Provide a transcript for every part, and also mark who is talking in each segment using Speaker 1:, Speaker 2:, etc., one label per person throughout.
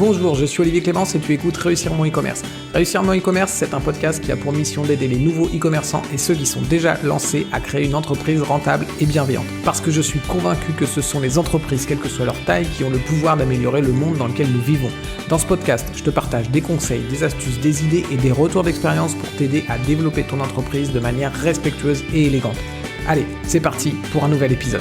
Speaker 1: Bonjour, je suis Olivier Clémence et tu écoutes Réussir mon e-commerce. Réussir mon e-commerce, c'est un podcast qui a pour mission d'aider les nouveaux e-commerçants et ceux qui sont déjà lancés à créer une entreprise rentable et bienveillante. Parce que je suis convaincu que ce sont les entreprises, quelle que soit leur taille, qui ont le pouvoir d'améliorer le monde dans lequel nous vivons. Dans ce podcast, je te partage des conseils, des astuces, des idées et des retours d'expérience pour t'aider à développer ton entreprise de manière respectueuse et élégante. Allez, c'est parti pour un nouvel épisode.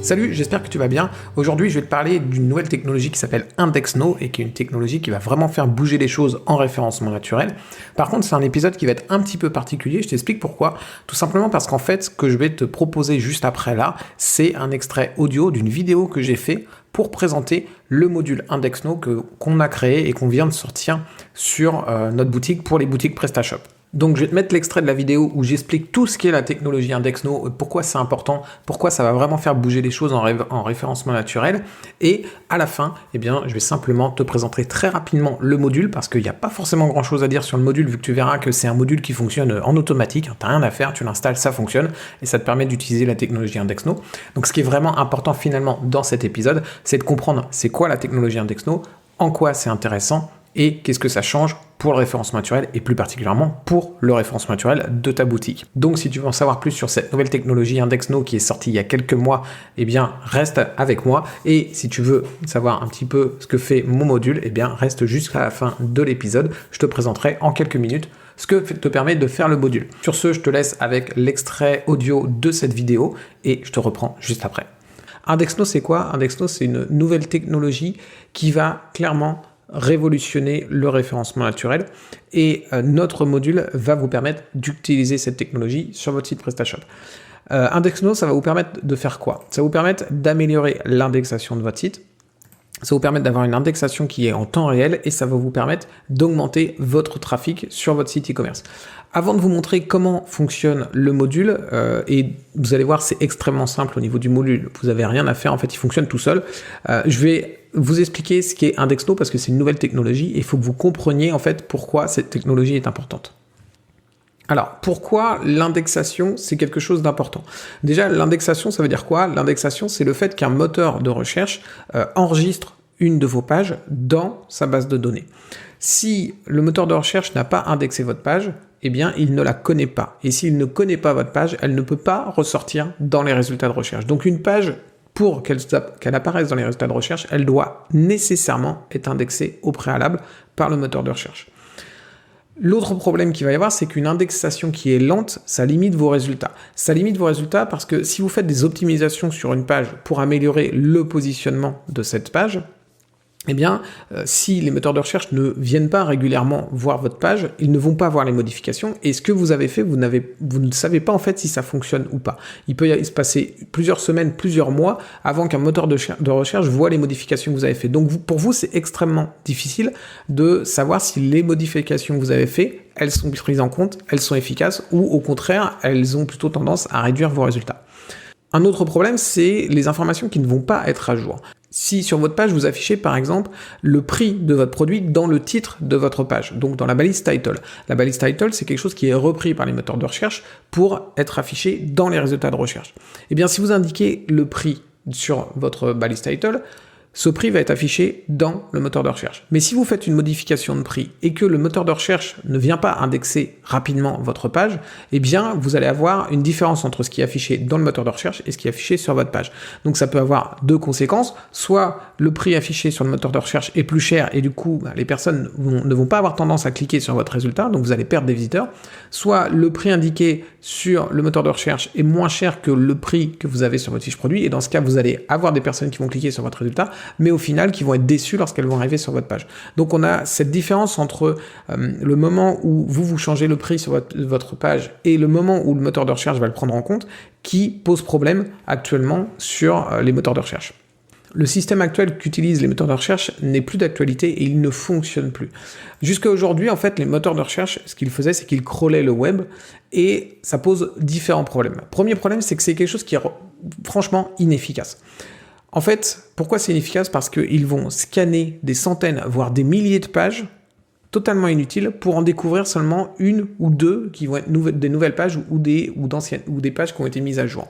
Speaker 1: Salut, j'espère que tu vas bien. Aujourd'hui, je vais te parler d'une nouvelle technologie qui s'appelle IndexNow et qui est une technologie qui va vraiment faire bouger les choses en référencement naturel. Par contre, c'est un épisode qui va être un petit peu particulier. Je t'explique pourquoi. Tout simplement parce qu'en fait, ce que je vais te proposer juste après là, c'est un extrait audio d'une vidéo que j'ai fait pour présenter le module IndexNow qu'on a créé et qu'on vient de sortir sur notre boutique pour les boutiques PrestaShop. Donc je vais te mettre l'extrait de la vidéo où j'explique tout ce qu'est la technologie IndexNow, pourquoi c'est important, pourquoi ça va vraiment faire bouger les choses en référencement naturel. Et à la fin, je vais simplement te présenter très rapidement le module parce qu'il n'y a pas forcément grand chose à dire sur le module vu que tu verras que c'est un module qui fonctionne en automatique. Tu n'as rien à faire, tu l'installes, ça fonctionne et ça te permet d'utiliser la technologie IndexNow. Donc ce qui est vraiment important finalement dans cet épisode, c'est de comprendre c'est quoi la technologie IndexNow, en quoi c'est intéressant et qu'est-ce que ça change pour le référencement naturel et plus particulièrement pour le référencement naturel de ta boutique. Donc si tu veux en savoir plus sur cette nouvelle technologie IndexNow qui est sortie il y a quelques mois, reste avec moi. Et si tu veux savoir un petit peu ce que fait mon module, reste jusqu'à la fin de l'épisode. Je te présenterai en quelques minutes ce que te permet de faire le module. Sur ce, je te laisse avec l'extrait audio de cette vidéo et je te reprends juste après. IndexNow, c'est quoi ? IndexNow, c'est une nouvelle technologie qui va clairement révolutionner le référencement naturel et notre module va vous permettre d'utiliser cette technologie sur votre site PrestaShop. IndexNow, ça va vous permettre de faire quoi ? Ça va vous permettre d'améliorer l'indexation de votre site, ça va vous permettre d'avoir une indexation qui est en temps réel et ça va vous permettre d'augmenter votre trafic sur votre site e-commerce. Avant de vous montrer comment fonctionne le module, et vous allez voir, c'est extrêmement simple au niveau du module, vous n'avez rien à faire, en fait, il fonctionne tout seul. Je vais vous expliquer ce qu'est IndexNow parce que c'est une nouvelle technologie et il faut que vous compreniez en fait pourquoi cette technologie est importante. Alors, pourquoi l'indexation, c'est quelque chose d'important ? Déjà, l'indexation, ça veut dire quoi ? L'indexation, c'est le fait qu'un moteur de recherche enregistre une de vos pages dans sa base de données. Si le moteur de recherche n'a pas indexé votre page, il ne la connaît pas. Et s'il ne connaît pas votre page, elle ne peut pas ressortir dans les résultats de recherche. Donc une page, pour qu'elle apparaisse dans les résultats de recherche, elle doit nécessairement être indexée au préalable par le moteur de recherche. L'autre problème qu'il va y avoir, c'est qu'une indexation qui est lente, ça limite vos résultats. Ça limite vos résultats parce que si vous faites des optimisations sur une page pour améliorer le positionnement de cette page, si les moteurs de recherche ne viennent pas régulièrement voir votre page, ils ne vont pas voir les modifications et ce que vous avez fait, vous ne savez pas en fait si ça fonctionne ou pas. Il peut se passer plusieurs semaines, plusieurs mois avant qu'un moteur de recherche voit les modifications que vous avez fait. Donc pour vous, c'est extrêmement difficile de savoir si les modifications que vous avez fait, elles sont prises en compte, elles sont efficaces ou au contraire, elles ont plutôt tendance à réduire vos résultats. Un autre problème, c'est les informations qui ne vont pas être à jour. Si sur votre page, vous affichez par exemple le prix de votre produit dans le titre de votre page, donc dans la balise title. La balise title, c'est quelque chose qui est repris par les moteurs de recherche pour être affiché dans les résultats de recherche. Si vous indiquez le prix sur votre balise title, ce prix va être affiché dans le moteur de recherche. Mais si vous faites une modification de prix et que le moteur de recherche ne vient pas indexer rapidement votre page, vous allez avoir une différence entre ce qui est affiché dans le moteur de recherche et ce qui est affiché sur votre page. Donc ça peut avoir deux conséquences. Soit le prix affiché sur le moteur de recherche est plus cher et du coup, les personnes ne vont pas avoir tendance à cliquer sur votre résultat, donc vous allez perdre des visiteurs. Soit le prix indiqué sur le moteur de recherche est moins cher que le prix que vous avez sur votre fiche produit et dans ce cas, vous allez avoir des personnes qui vont cliquer sur votre résultat mais au final qui vont être déçus lorsqu'elles vont arriver sur votre page. Donc on a cette différence entre le moment où vous changez le prix sur votre page et le moment où le moteur de recherche va le prendre en compte qui pose problème actuellement sur les moteurs de recherche. Le système actuel qu'utilisent les moteurs de recherche n'est plus d'actualité et il ne fonctionne plus. Jusqu'à aujourd'hui, en fait, les moteurs de recherche, ce qu'ils faisaient, c'est qu'ils crawlaient le web et ça pose différents problèmes. Premier problème, c'est que c'est quelque chose qui est franchement inefficace. En fait, pourquoi c'est inefficace ? Parce qu'ils vont scanner des centaines, voire des milliers de pages totalement inutiles pour en découvrir seulement une ou deux qui vont être des nouvelles pages ou des pages qui ont été mises à jour.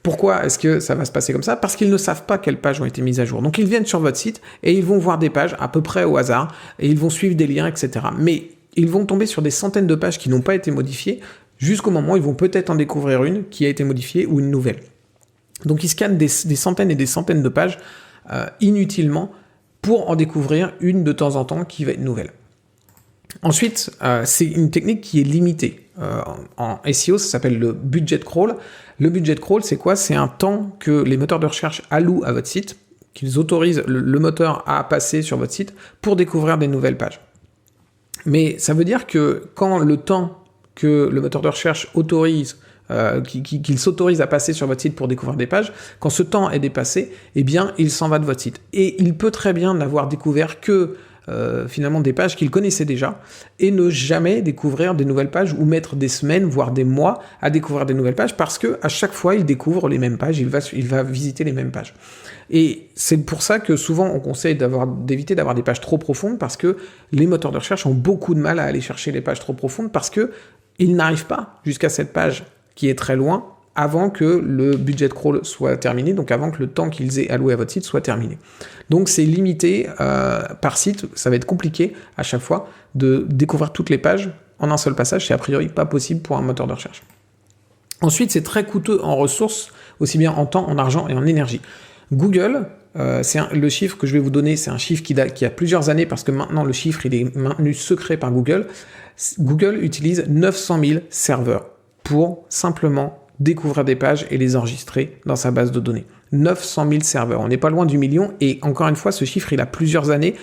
Speaker 1: Pourquoi est-ce que ça va se passer comme ça? Parce qu'ils ne savent pas quelles pages ont été mises à jour. Donc ils viennent sur votre site et ils vont voir des pages à peu près au hasard et ils vont suivre des liens, etc. Mais ils vont tomber sur des centaines de pages qui n'ont pas été modifiées jusqu'au moment où ils vont peut-être en découvrir une qui a été modifiée ou une nouvelle. Donc ils scannent des centaines et des centaines de pages inutilement pour en découvrir une de temps en temps qui va être nouvelle. Ensuite, c'est une technique qui est limitée. En SEO, ça s'appelle le budget crawl. Le budget crawl, c'est quoi? C'est un temps que les moteurs de recherche allouent à votre site, qu'ils autorisent le moteur à passer sur votre site pour découvrir des nouvelles pages. Mais ça veut dire que quand le temps que le moteur de recherche autorise, qu'il s'autorise à passer sur votre site pour découvrir des pages, quand ce temps est dépassé, eh bien, il s'en va de votre site. Et il peut très bien n'avoir découvert que finalement des pages qu'il connaissait déjà et ne jamais découvrir des nouvelles pages ou mettre des semaines, voire des mois à découvrir des nouvelles pages parce que à chaque fois, il découvre les mêmes pages, il va visiter les mêmes pages. Et c'est pour ça que souvent, on conseille d'éviter d'avoir des pages trop profondes parce que les moteurs de recherche ont beaucoup de mal à aller chercher les pages trop profondes parce que ils n'arrivent pas jusqu'à cette page qui est très loin avant que le budget crawl soit terminé, donc avant que le temps qu'ils aient alloué à votre site soit terminé. Donc c'est limité par site, ça va être compliqué à chaque fois de découvrir toutes les pages en un seul passage, c'est a priori pas possible pour un moteur de recherche. Ensuite, c'est très coûteux en ressources, aussi bien en temps, en argent et en énergie. Google, le chiffre que je vais vous donner, c'est un chiffre qui a plusieurs années parce que maintenant le chiffre il est maintenu secret par Google. Google utilise 900 000 serveurs pour simplement découvrir des pages et les enregistrer dans sa base de données. 900 000 serveurs, on n'est pas loin du million, et encore une fois, ce chiffre, il a plusieurs années.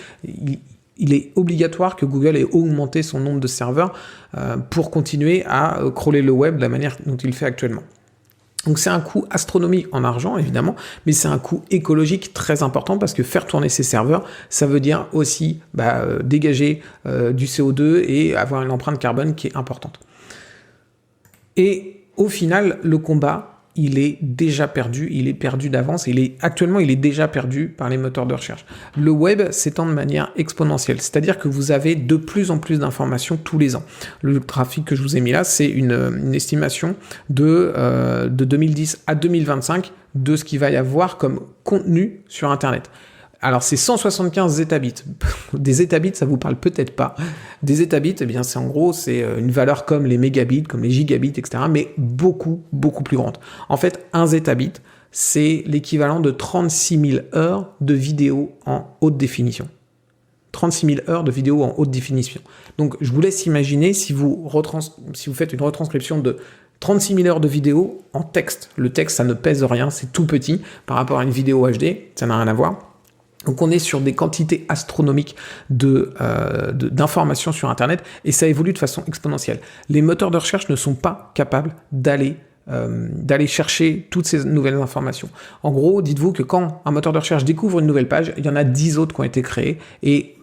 Speaker 1: Il est obligatoire que Google ait augmenté son nombre de serveurs pour continuer à crawler le web de la manière dont il le fait actuellement. Donc c'est un coût astronomique en argent, évidemment, mais c'est un coût écologique très important parce que faire tourner ces serveurs, ça veut dire aussi dégager du CO2 et avoir une empreinte carbone qui est importante. Et au final, le combat, il est déjà perdu, il est perdu d'avance, actuellement il est déjà perdu par les moteurs de recherche. Le web s'étend de manière exponentielle, c'est-à-dire que vous avez de plus en plus d'informations tous les ans. Le trafic que je vous ai mis là, c'est une estimation de 2010 à 2025 de ce qu'il va y avoir comme contenu sur Internet. Alors, c'est 175 zetabits. Des zetabits, ça vous parle peut-être pas. Des zetabits, eh bien, c'est une valeur comme les mégabits, comme les gigabits, etc., mais beaucoup, beaucoup plus grande. En fait, un zetabit, c'est l'équivalent de 36 000 heures de vidéo en haute définition. 36 000 heures de vidéo en haute définition. Donc, je vous laisse imaginer si vous faites une retranscription de 36 000 heures de vidéo en texte. Le texte, ça ne pèse rien, c'est tout petit par rapport à une vidéo HD, ça n'a rien à voir. Donc on est sur des quantités astronomiques d'informations sur Internet et ça évolue de façon exponentielle. Les moteurs de recherche ne sont pas capables d'aller chercher toutes ces nouvelles informations. En gros, dites-vous que quand un moteur de recherche découvre une nouvelle page, il y en a 10 autres qui ont été créées et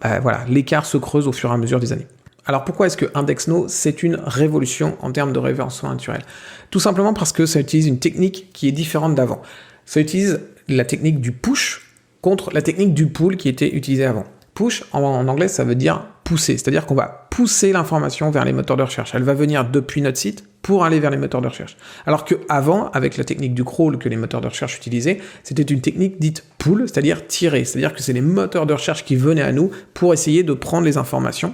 Speaker 1: l'écart se creuse au fur et à mesure des années. Alors pourquoi est-ce que IndexNow, c'est une révolution en termes de référencement naturel? Tout simplement parce que ça utilise une technique qui est différente d'avant. Ça utilise la technique du push contre la technique du pull qui était utilisée avant. Push, en anglais, ça veut dire pousser, c'est-à-dire qu'on va pousser l'information vers les moteurs de recherche. Elle va venir depuis notre site pour aller vers les moteurs de recherche. Alors qu'avant, avec la technique du crawl que les moteurs de recherche utilisaient, c'était une technique dite pull, c'est-à-dire tirer, c'est-à-dire que c'est les moteurs de recherche qui venaient à nous pour essayer de prendre les informations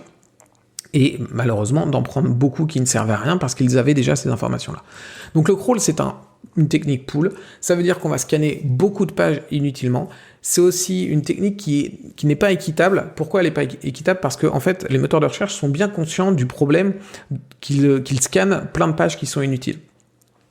Speaker 1: et malheureusement d'en prendre beaucoup qui ne servaient à rien parce qu'ils avaient déjà ces informations-là. Donc le crawl, c'est une technique pull, ça veut dire qu'on va scanner beaucoup de pages inutilement. C'est aussi une technique qui n'est pas équitable. Pourquoi elle n'est pas équitable? Parce que en fait, les moteurs de recherche sont bien conscients du problème qu'ils scannent plein de pages qui sont inutiles.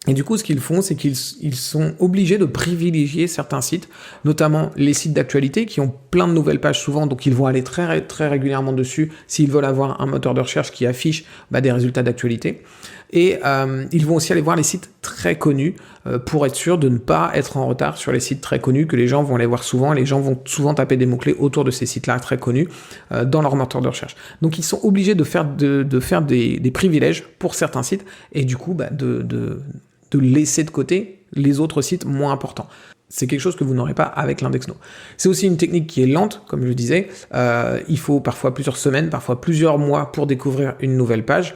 Speaker 1: Et du coup, ce qu'ils font, c'est qu'ils sont obligés de privilégier certains sites, notamment les sites d'actualité qui ont plein de nouvelles pages souvent, donc ils vont aller très, très régulièrement dessus s'ils veulent avoir un moteur de recherche qui affiche des résultats d'actualité. Et ils vont aussi aller voir les sites très connus pour être sûr de ne pas être en retard sur les sites très connus, que les gens vont aller voir souvent, et les gens vont souvent taper des mots-clés autour de ces sites-là très connus dans leur moteur de recherche. Donc ils sont obligés de faire des privilèges pour certains sites, et du coup de laisser de côté les autres sites moins importants. C'est quelque chose que vous n'aurez pas avec l'IndexNo. C'est aussi une technique qui est lente, comme je le disais. Il faut parfois plusieurs semaines, parfois plusieurs mois pour découvrir une nouvelle page.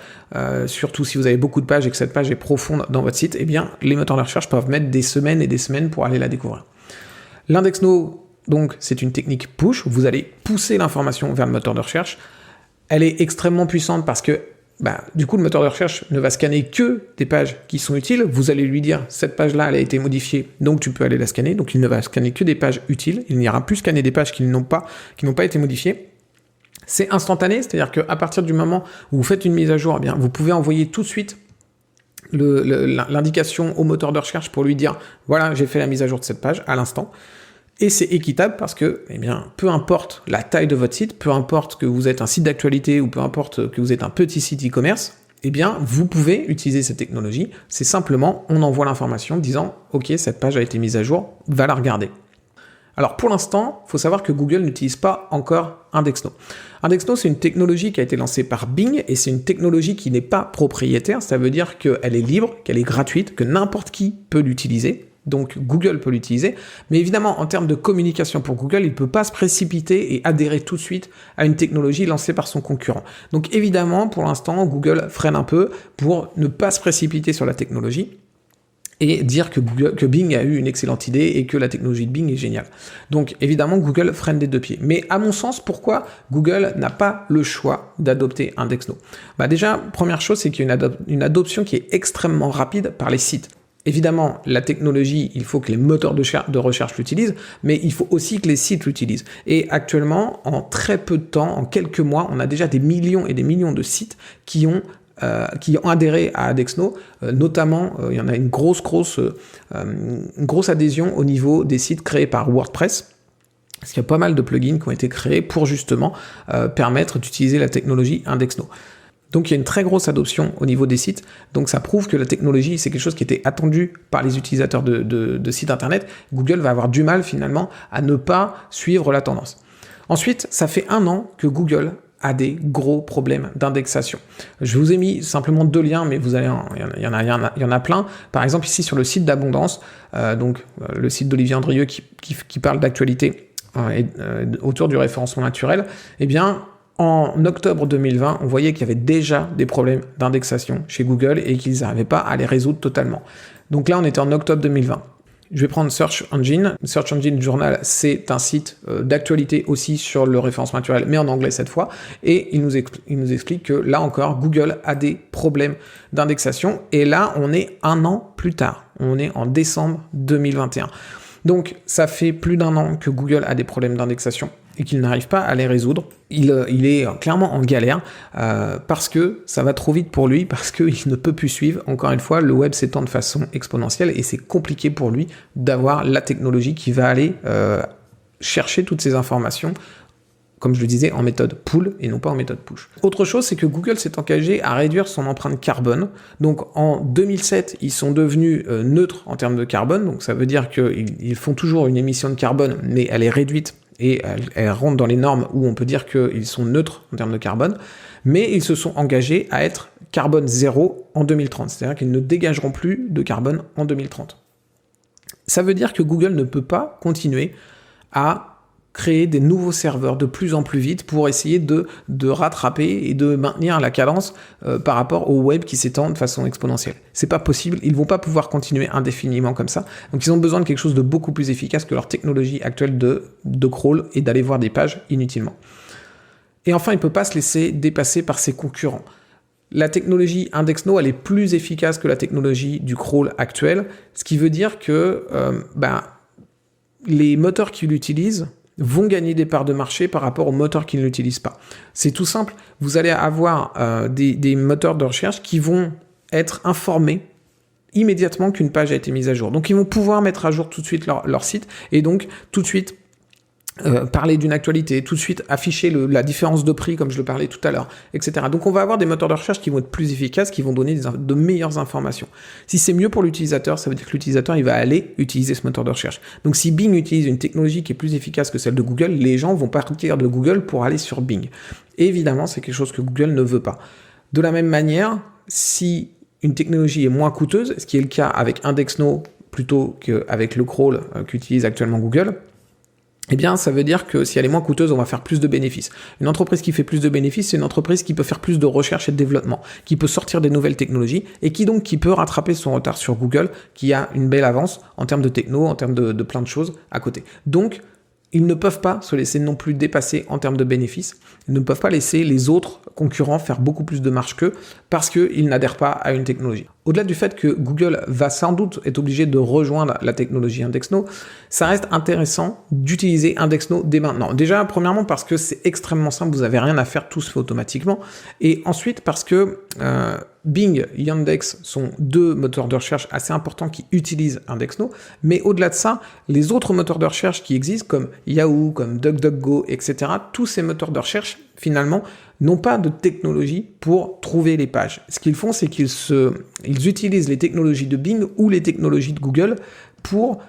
Speaker 1: Surtout si vous avez beaucoup de pages et que cette page est profonde dans votre site, eh bien, les moteurs de recherche peuvent mettre des semaines et des semaines pour aller la découvrir. L'IndexNo, donc, c'est une technique push. Vous allez pousser l'information vers le moteur de recherche. Elle est extrêmement puissante parce que du coup, le moteur de recherche ne va scanner que des pages qui sont utiles. Vous allez lui dire, cette page-là, elle a été modifiée, donc tu peux aller la scanner. Donc, il ne va scanner que des pages utiles. Il n'ira plus scanner des pages qui n'ont pas été modifiées. C'est instantané, c'est-à-dire qu'à partir du moment où vous faites une mise à jour, eh bien, vous pouvez envoyer tout de suite l'indication au moteur de recherche pour lui dire, voilà, j'ai fait la mise à jour de cette page à l'instant. Et c'est équitable parce que, peu importe la taille de votre site, peu importe que vous êtes un site d'actualité ou peu importe que vous êtes un petit site e-commerce, vous pouvez utiliser cette technologie. C'est simplement, on envoie l'information disant, OK, cette page a été mise à jour, va la regarder. Alors pour l'instant, il faut savoir que Google n'utilise pas encore IndexNo. IndexNo, c'est une technologie qui a été lancée par Bing et c'est une technologie qui n'est pas propriétaire. Ça veut dire qu'elle est libre, qu'elle est gratuite, que n'importe qui peut l'utiliser. Donc Google peut l'utiliser, mais évidemment en termes de communication pour Google, il ne peut pas se précipiter et adhérer tout de suite à une technologie lancée par son concurrent. Donc évidemment, pour l'instant, Google freine un peu pour ne pas se précipiter sur la technologie et dire que Bing a eu une excellente idée et que la technologie de Bing est géniale. Donc évidemment, Google freine des deux pieds. Mais à mon sens, pourquoi Google n'a pas le choix d'adopter IndexNo ? Déjà, première chose, c'est qu'il y a une adoption qui est extrêmement rapide par les sites. Évidemment, la technologie, il faut que les moteurs de recherche l'utilisent, mais il faut aussi que les sites l'utilisent. Et actuellement, en très peu de temps, en quelques mois, on a déjà des millions et des millions de sites qui ont adhéré à IndexNo, notamment, il y en a une grosse adhésion au niveau des sites créés par WordPress, parce qu'il y a pas mal de plugins qui ont été créés pour justement permettre d'utiliser la technologie IndexNo. Donc il y a une très grosse adoption au niveau des sites, donc ça prouve que la technologie, c'est quelque chose qui était attendu par les utilisateurs de sites internet. Google va avoir du mal finalement à ne pas suivre la tendance. Ensuite, ça fait 1 an que Google a des gros problèmes d'indexation. Je vous ai mis simplement 2 liens, mais il y en a plein. Par exemple, ici sur le site d'Abondance, le site d'Olivier Andrieux qui parle d'actualité autour du référencement naturel, en octobre 2020, on voyait qu'il y avait déjà des problèmes d'indexation chez Google et qu'ils n'arrivaient pas à les résoudre totalement. Donc là, on était en octobre 2020. Je vais prendre Search Engine. Search Engine Journal, c'est un site d'actualité aussi sur le référencement naturel, mais en anglais cette fois. Et il nous explique que là encore, Google a des problèmes d'indexation. Et là, on est 1 an plus tard. On est en décembre 2021. Donc, ça fait plus d'1 an que Google a des problèmes d'indexation et qu'il n'arrive pas à les résoudre. Il est clairement en galère parce que ça va trop vite pour lui, parce qu'il ne peut plus suivre. Encore une fois, le web s'étend de façon exponentielle et c'est compliqué pour lui d'avoir la technologie qui va aller chercher toutes ces informations, comme je le disais, en méthode pull et non pas en méthode push. Autre chose, c'est que Google s'est engagé à réduire son empreinte carbone. Donc en 2007, ils sont devenus neutres en termes de carbone. Donc ça veut dire qu'ils font toujours une émission de carbone, mais elle est réduite et elle rentre dans les normes où on peut dire qu'ils sont neutres en termes de carbone. Mais ils se sont engagés à être carbone zéro en 2030. C'est-à-dire qu'ils ne dégageront plus de carbone en 2030. Ça veut dire que Google ne peut pas continuer à créer des nouveaux serveurs de plus en plus vite pour essayer de rattraper et de maintenir la cadence par rapport au web qui s'étend de façon exponentielle. C'est pas possible, ils vont pas pouvoir continuer indéfiniment comme ça. Donc ils ont besoin de quelque chose de beaucoup plus efficace que leur technologie actuelle de crawl et d'aller voir des pages inutilement. Et enfin, il ne peut pas se laisser dépasser par ses concurrents. La technologie IndexNo, elle est plus efficace que la technologie du crawl actuelle, ce qui veut dire que les moteurs qui l'utilisent vont gagner des parts de marché par rapport aux moteurs qui ne l'utilisent pas. C'est tout simple, vous allez avoir des moteurs de recherche qui vont être informés immédiatement qu'une page a été mise à jour. Donc ils vont pouvoir mettre à jour tout de suite leur site et donc tout de suite parler d'une actualité, tout de suite afficher la différence de prix comme je le parlais tout à l'heure, etc. Donc on va avoir des moteurs de recherche qui vont être plus efficaces, qui vont donner de meilleures informations. Si c'est mieux pour l'utilisateur, ça veut dire que l'utilisateur il va aller utiliser ce moteur de recherche. Donc si Bing utilise une technologie qui est plus efficace que celle de Google, les gens vont partir de Google pour aller sur Bing. Et évidemment, c'est quelque chose que Google ne veut pas. De la même manière, si une technologie est moins coûteuse, ce qui est le cas avec IndexNo plutôt qu'avec le crawl qu'utilise actuellement Google, eh bien, ça veut dire que si elle est moins coûteuse, on va faire plus de bénéfices. Une entreprise qui fait plus de bénéfices, c'est une entreprise qui peut faire plus de recherche et de développement, qui peut sortir des nouvelles technologies et qui peut rattraper son retard sur Google, qui a une belle avance en termes de techno, en termes de plein de choses à côté. Donc, ils ne peuvent pas se laisser non plus dépasser en termes de bénéfices. Ils ne peuvent pas laisser les autres concurrents faire beaucoup plus de marge qu'eux parce qu'ils n'adhèrent pas à une technologie. Au-delà du fait que Google va sans doute être obligé de rejoindre la technologie IndexNow, ça reste intéressant d'utiliser IndexNow dès maintenant. Déjà, premièrement, parce que c'est extrêmement simple, vous n'avez rien à faire, tout se fait automatiquement. Et ensuite, parce que Bing et Yandex sont deux moteurs de recherche assez importants qui utilisent IndexNow. Mais au-delà de ça, les autres moteurs de recherche qui existent, comme Yahoo, comme DuckDuckGo, etc., tous ces moteurs de recherche, finalement, n'ont pas de technologie pour trouver les pages. Ce qu'ils font, c'est qu'ils utilisent les technologies de Bing ou les technologies de Google pour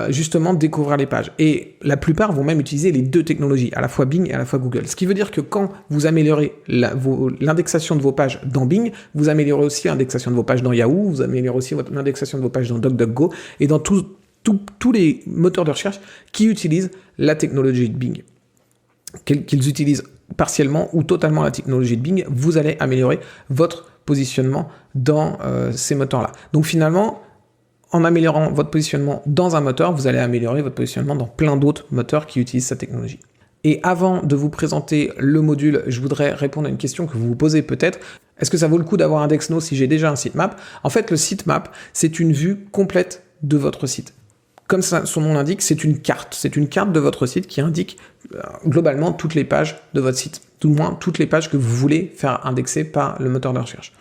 Speaker 1: justement découvrir les pages. Et la plupart vont même utiliser les deux technologies, à la fois Bing et à la fois Google. Ce qui veut dire que quand vous améliorez l'indexation de vos pages dans Bing, vous améliorez aussi l'indexation de vos pages dans Yahoo, vous améliorez aussi l'indexation de vos pages dans DuckDuckGo et dans tous les moteurs de recherche qui utilisent la technologie de Bing. Qu'ils utilisent partiellement ou totalement la technologie de Bing, vous allez améliorer votre positionnement dans ces moteurs-là. Donc finalement, en améliorant votre positionnement dans un moteur, vous allez améliorer votre positionnement dans plein d'autres moteurs qui utilisent cette technologie. Et avant de vous présenter le module, je voudrais répondre à une question que vous vous posez peut-être. Est-ce que ça vaut le coup d'avoir IndexNow si j'ai déjà un sitemap ? En fait, le sitemap, c'est une vue complète de votre site. Comme son nom l'indique, c'est une carte. C'est une carte de votre site qui indique globalement toutes les pages de votre site. Tout au moins toutes les pages que vous voulez faire indexer par le moteur de recherche.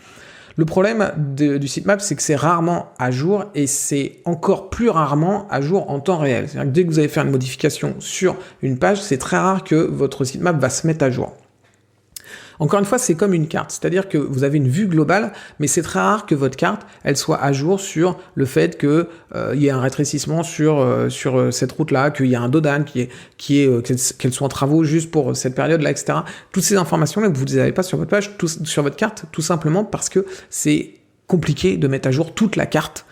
Speaker 1: Le problème du sitemap, c'est que c'est rarement à jour et c'est encore plus rarement à jour en temps réel. C'est-à-dire que dès que vous allez faire une modification sur une page, c'est très rare que votre sitemap va se mettre à jour. Encore une fois, c'est comme une carte, c'est-à-dire que vous avez une vue globale, mais c'est très rare que votre carte, elle soit à jour sur le fait que y ait un rétrécissement sur cette route-là, qu'il y a un dodan, qu'elle soit en travaux juste pour cette période-là, etc. Toutes ces informations-là, vous ne les avez pas sur votre page, sur votre carte, tout simplement parce que c'est compliqué de mettre à jour toute la carte.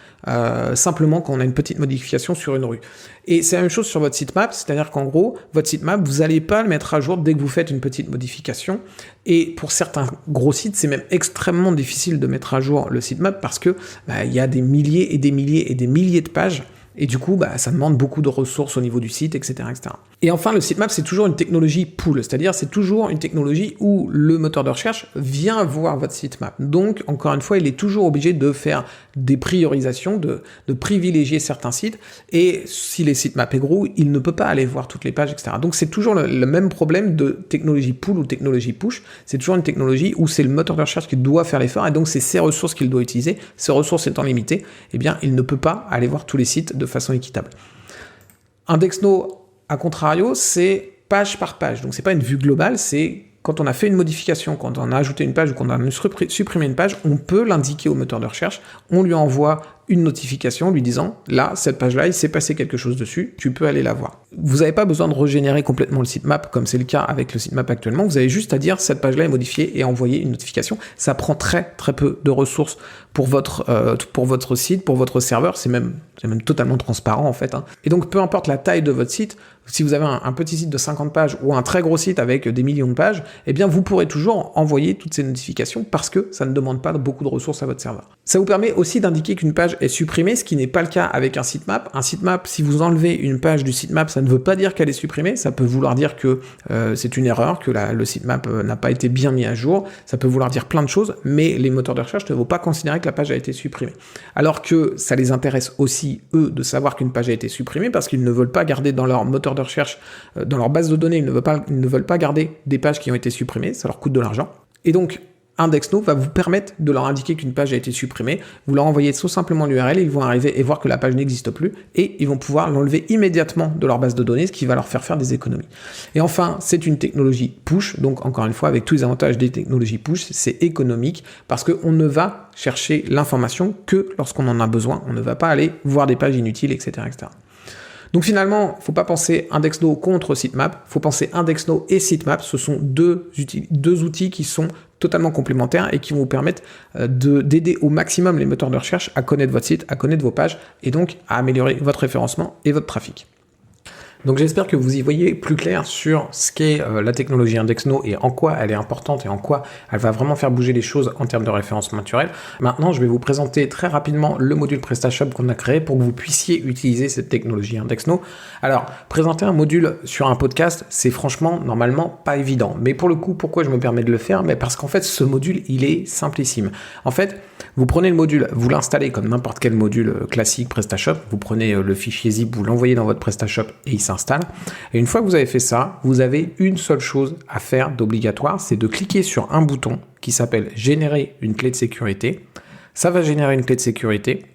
Speaker 1: Simplement quand on a une petite modification sur une rue. Et c'est la même chose sur votre sitemap, c'est-à-dire qu'en gros, votre sitemap, vous n'allez pas le mettre à jour dès que vous faites une petite modification. Et pour certains gros sites, c'est même extrêmement difficile de mettre à jour le sitemap parce que il y a des milliers et des milliers et des milliers de pages. Et du coup, ça demande beaucoup de ressources au niveau du site, etc., etc. Et enfin, le sitemap, c'est toujours une technologie pool, c'est-à-dire c'est toujours une technologie où le moteur de recherche vient voir votre sitemap. Donc, encore une fois, il est toujours obligé de faire des priorisations, de privilégier certains sites. Et si les sitemap est gros, il ne peut pas aller voir toutes les pages, etc. Donc, c'est toujours le même problème de technologie pool ou technologie push. C'est toujours une technologie où c'est le moteur de recherche qui doit faire l'effort et donc c'est ses ressources qu'il doit utiliser. Ces ressources étant limitées, eh bien, il ne peut pas aller voir tous les sites de façon équitable. IndexNow, à contrario, c'est page par page. Donc, c'est pas une vue globale, c'est quand on a fait une modification, quand on a ajouté une page ou qu'on a supprimé une page, on peut l'indiquer au moteur de recherche. On lui envoie une notification lui disant « Là, cette page-là, il s'est passé quelque chose dessus, tu peux aller la voir ». Vous n'avez pas besoin de régénérer complètement le sitemap, comme c'est le cas avec le sitemap actuellement. Vous avez juste à dire « Cette page-là est modifiée » et envoyer une notification. Ça prend très, très peu de ressources pour votre site, pour votre serveur. C'est même totalement transparent, en fait. Et donc, peu importe la taille de votre site, si vous avez un petit site de 50 pages ou un très gros site avec des millions de pages, eh bien, vous pourrez toujours envoyer toutes ces notifications parce que ça ne demande pas beaucoup de ressources à votre serveur. Ça vous permet aussi d'indiquer qu'une page est supprimée, ce qui n'est pas le cas avec un sitemap. Un sitemap, si vous enlevez une page du sitemap, ça ne veut pas dire qu'elle est supprimée, ça peut vouloir dire que c'est une erreur, que le sitemap n'a pas été bien mis à jour, ça peut vouloir dire plein de choses, mais les moteurs de recherche ne vont pas considérer que la page a été supprimée. Alors que ça les intéresse aussi, eux, de savoir qu'une page a été supprimée, parce qu'ils ne veulent pas garder dans leur moteur de recherche, dans leur base de données, ils ne veulent pas garder des pages qui ont été supprimées, ça leur coûte de l'argent. Et donc, IndexNow va vous permettre de leur indiquer qu'une page a été supprimée. Vous leur envoyez tout simplement l'URL, ils vont arriver et voir que la page n'existe plus et ils vont pouvoir l'enlever immédiatement de leur base de données, ce qui va leur faire des économies. Et enfin, c'est une technologie push, donc encore une fois, avec tous les avantages des technologies push, c'est économique parce qu'on ne va chercher l'information que lorsqu'on en a besoin. On ne va pas aller voir des pages inutiles, etc., etc. Donc finalement, il ne faut pas penser IndexNow contre sitemap, il faut penser IndexNow et sitemap, ce sont deux outils qui sont totalement complémentaires et qui vont vous permettre d'aider au maximum les moteurs de recherche à connaître votre site, à connaître vos pages et donc à améliorer votre référencement et votre trafic. Donc j'espère que vous y voyez plus clair sur ce qu'est la technologie IndexNow et en quoi elle est importante et en quoi elle va vraiment faire bouger les choses en termes de référencement naturel. Maintenant, je vais vous présenter très rapidement le module PrestaShop qu'on a créé pour que vous puissiez utiliser cette technologie IndexNow. Alors, présenter un module sur un podcast, c'est franchement normalement pas évident. Mais pour le coup, pourquoi je me permets de le faire? Parce qu'en fait, ce module, il est simplissime. En fait, vous prenez le module, vous l'installez comme n'importe quel module classique PrestaShop, vous prenez le fichier zip, vous l'envoyez dans votre PrestaShop et il s'installe. Et une fois que vous avez fait ça, vous avez une seule chose à faire d'obligatoire, c'est de cliquer sur un bouton qui s'appelle « Générer une clé de sécurité ». Ça va générer une clé de sécurité.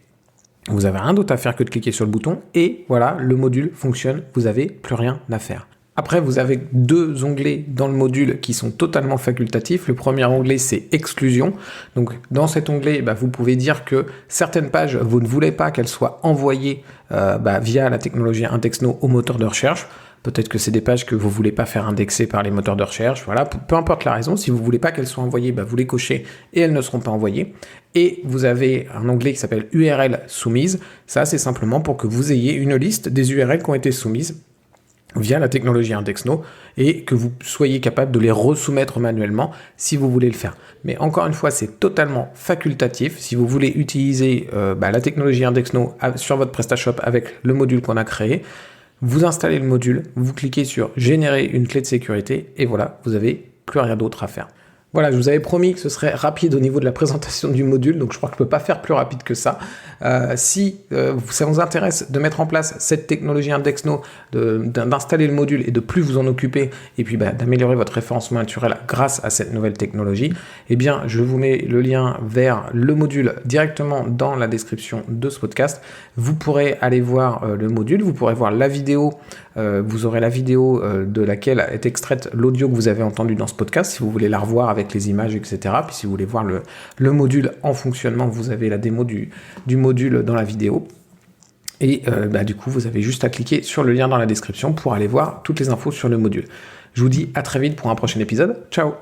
Speaker 1: Vous n'avez rien d'autre à faire que de cliquer sur le bouton et voilà, le module fonctionne, vous n'avez plus rien à faire. Après, vous avez deux onglets dans le module qui sont totalement facultatifs. Le premier onglet, c'est exclusion. Donc, dans cet onglet, vous pouvez dire que certaines pages, vous ne voulez pas qu'elles soient envoyées via la technologie IndexNow au moteur de recherche. Peut-être que c'est des pages que vous ne voulez pas faire indexer par les moteurs de recherche. Voilà, peu importe la raison. Si vous ne voulez pas qu'elles soient envoyées, vous les cochez et elles ne seront pas envoyées. Et vous avez un onglet qui s'appelle URL soumise. Ça, c'est simplement pour que vous ayez une liste des URL qui ont été soumises via la technologie IndexNow et que vous soyez capable de les resoumettre manuellement si vous voulez le faire. Mais encore une fois, c'est totalement facultatif. Si vous voulez utiliser la technologie IndexNow sur votre PrestaShop avec le module qu'on a créé, vous installez le module, vous cliquez sur « Générer une clé de sécurité » et voilà, vous n'avez plus rien d'autre à faire. Voilà, je vous avais promis que ce serait rapide au niveau de la présentation du module, donc je crois que je ne peux pas faire plus rapide que ça. Si ça vous intéresse de mettre en place cette technologie IndexNow, d'installer le module et de plus vous en occuper, et puis d'améliorer votre référencement naturel grâce à cette nouvelle technologie, eh bien, je vous mets le lien vers le module directement dans la description de ce podcast. Vous pourrez aller voir le module, vous pourrez voir la vidéo, vous aurez la vidéo de laquelle est extraite l'audio que vous avez entendu dans ce podcast, si vous voulez la revoir avec les images, etc. Puis si vous voulez voir le module en fonctionnement, vous avez la démo du module dans la vidéo. Et du coup, vous avez juste à cliquer sur le lien dans la description pour aller voir toutes les infos sur le module. Je vous dis à très vite pour un prochain épisode. Ciao!